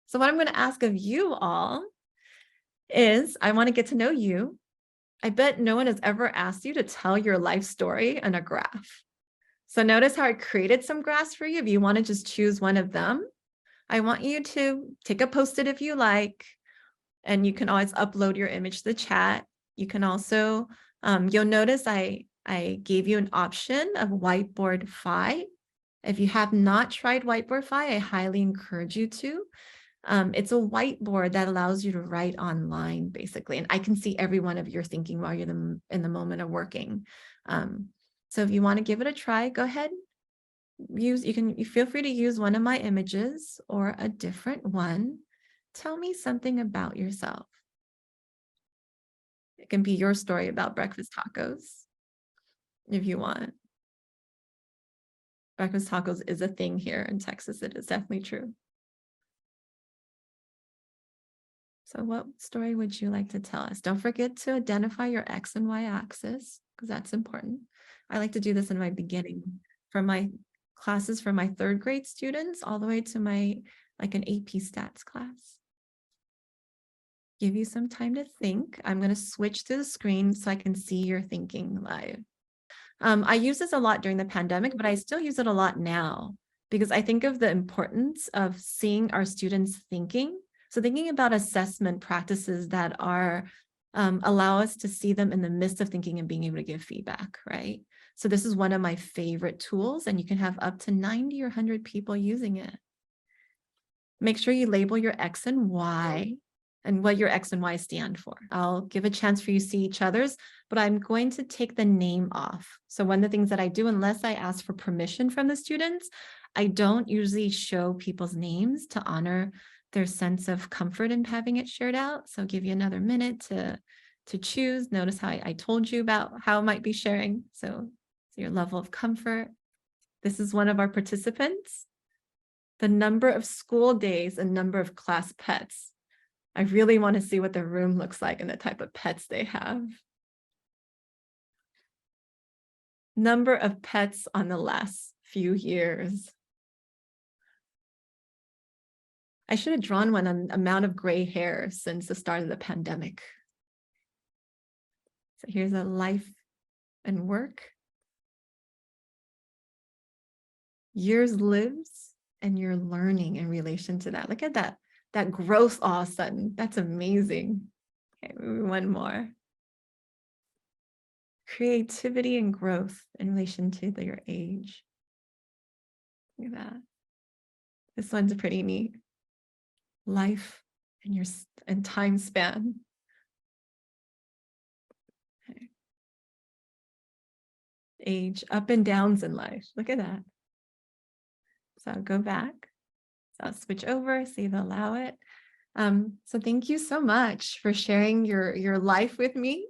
So what I'm going to ask of you all is I want to get to know you. I bet no one has ever asked you to tell your life story in a graph. So notice how I created some graphs for you. If you want to just choose one of them, I want you to take a post-it if you like, and you can always upload your image to the chat. You can also, you'll notice I gave you an option of Whiteboard Fi. If you have not tried Whiteboard Fi, I highly encourage you to. It's a whiteboard that allows you to write online, basically. And I can see every one of your thinking while you're in the moment of working. So if you want to give it a try, go ahead. You feel free to use one of my images or a different one. Tell me something about yourself. It can be your story about breakfast tacos, if you want. Breakfast tacos is a thing here in Texas. It is definitely true. So what story would you like to tell us? Don't forget to identify your X and Y axis, because that's important. I like to do this in my beginning for my classes for my 3rd grade students, all the way to my, like an AP stats class. Give you some time to think. I'm going to switch to the screen so I can see your thinking live. I use this a lot during the pandemic, but I still use it a lot now because I think of the importance of seeing our students thinking. So thinking about assessment practices that are allow us to see them in the midst of thinking and being able to give feedback, right? So this is one of my favorite tools, and you can have up to 90 or 100 people using it. Make sure you label your X and Y and what your X and Y stand for. I'll give a chance for you to see each other's, but I'm going to take the name off. So one of the things that I do, unless I ask for permission from the students, I don't usually show people's names to honor their sense of comfort in having it shared out. So I'll give you another minute to choose. Notice how I told you about how I might be sharing. So your level of comfort. This is one of our participants. The number of school days and number of class pets. I really want to see what the room looks like and the type of pets they have. Number of pets on the last few years. I should have drawn one on amount of gray hair since the start of the pandemic. So here's a life and work. Years lives and you're learning in relation to that. Look at that growth all of a sudden. That's amazing. Okay, one more. Creativity and growth in relation to your age. Look at that. This one's pretty neat. Life and time span. Okay. Age, up and downs in life. Look at that. So I'll go back. So I'll switch over, see if they'll allow it. So thank you so much for sharing your life with me.